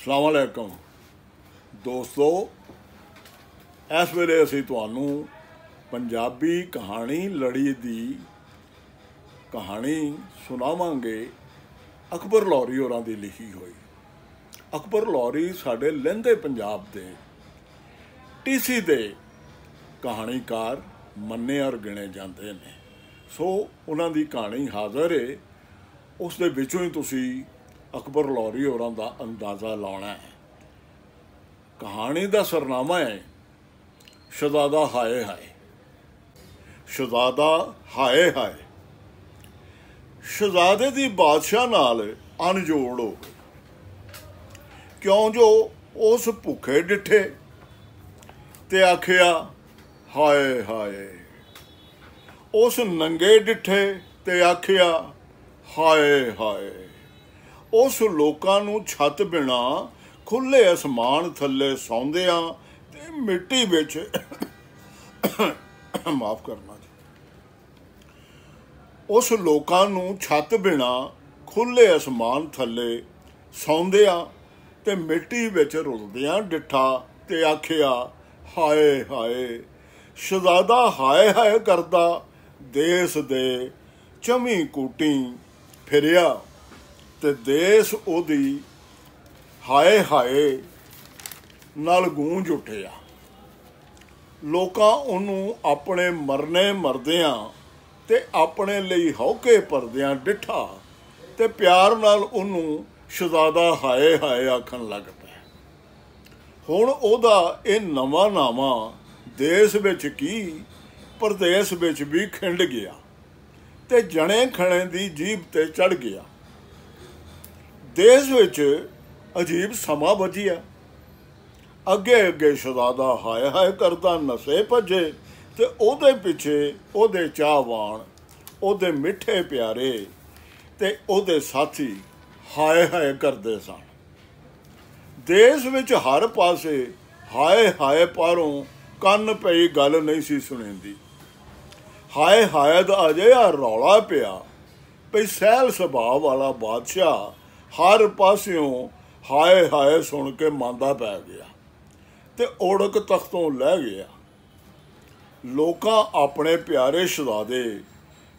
अस्सलाम वालेकुम दोस्तों, इस वेले असीं तुहानूं पंजाबी कहानी लड़ी दी कहानी सुनावांगे। अकबर लाहौरी होरां दी लिखी हुई। अकबर लाहौरी साडे लਹਿੰਦੇ पंजाब दे टीसी दे कहानीकार मन्ने और गिणे जाते हैं। सो उन्हां दी कहानी हाज़र है, उस दे विचों ही तुसीं अकबर लाहौरी होरां दा अंदाज़ा लाउणा है। कहानी का सरनामा है शहज़ादा हाय हाय। शहज़ादा हाय हाय। शहज़ादे दी बादशाह नाल अनजोड़ हो गई, क्यों जो उस भुखे डिठे ते आखिया हाय हाय। उस नंगे डिठे ते आखिया हाय हाय। उस लोकां नूं छत बिना खुले आसमान थले सौंदियां ते मिट्टी विच माफ़ करना जी। उस लोकां नूं छत बिना खुले आसमान थले सौंदियां ते मिट्टी विच रुलदियां डिठा ते आखिया हाय हाय। शहज़ादा हाय हाय करदा देस दे चमी कूटी फिरिया ते देस ओदी हाय हाय नाल गूंज उठिया। लोकां उन्हूं अपने मरने मरदियां ते अपने लई हौके भरदियां डिठा ते प्यार नाल उन्हूं शहज़ादा हाय हाय आखण लग पिया। हुण ओदा इह नवां नावां देस विच की परदेस विच भी खिंड गया ते जणे खणे दी जीभ ते चढ़ गया। देश विच अजीब समा वजिया। अगे अगे शहज़ादा हाय हाय करदा नसे भजे ते ओदे पिछे ओदे चाहवान, ओदे मिठे प्यारे ते ओदे साथी हाय हाय करदे सन। देश विच हर पासे हाय हाय पारों कंन पई गल नहीं सी सुणींदी। हाय हाय दा अजिहा रौला पिया भई सहल सुभाव वाला बादशाह हर पासियों हाय हाय सुन के मांदा पै गया ते ओड़क तख्तों लै गया। लोकां अपने प्यारे शहज़ादे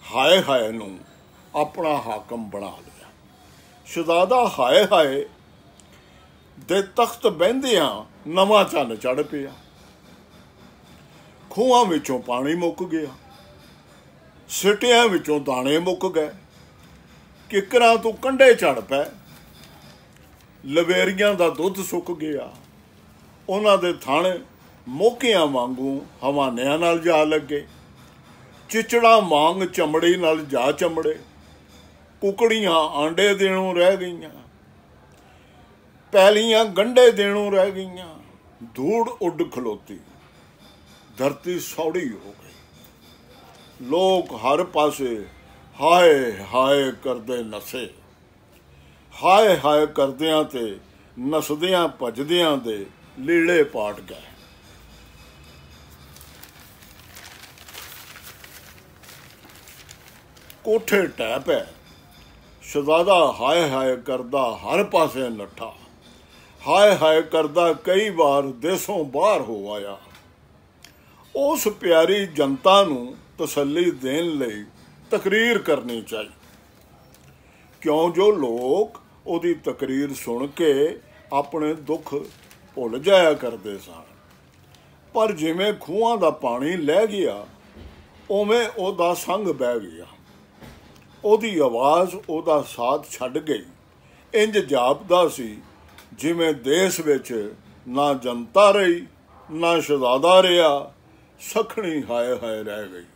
हाय हाय नूं अपना हाकम बना लिया। शहज़ादा हाय हाय दे तख्त बहिंदियां नवां चंन चढ़ पिया। खूहां विचों पानी मुक गया, सिटियां विचों दाने मुक गए, किकरां तों कंढे झड़ पै, लवेरियां दा दुध सुक गया। उन्हां दे थण मोकियां वांगू हवानियां नाल जा लगे, चिचड़ा वांग चमड़ी नाल जा चमड़े, कुकड़ियां आंडे देणों रह गईयां, पैलियां गंढे देणों रह गईयां। धूड़ उड खलोती, धरती सौड़ी हो गई। लोग हर पासे हाय हाय करदे नसे। हाय हाय करदियां ते नसदियां भजदियां दे लीड़े पाट गए। कोठे टह पै। शहज़ादा हाय हाय करदा हर पासे नठा। हाय हाय करदा कई बार देसों बाहर हो आया। उस प्यारी जनता नूं तसल्ली देण लई तकरीर करनी चाहिए, क्यों जो लोग ਉਹਦੀ तकरीर सुन के अपने दुख भुल जाया करते सन। पर जिमें खूਹਾਂ ਦਾ पानी लह गया उवें ਉਹਦਾ संग बह गया। ਉਹਦੀ आवाज़ ਉਹਦਾ साथ छड्ड गई। इंज जापदा सी जिमें देश विच ना जनता रही ना शहज़ादा रहा, सखणी हाय हाय रह गई।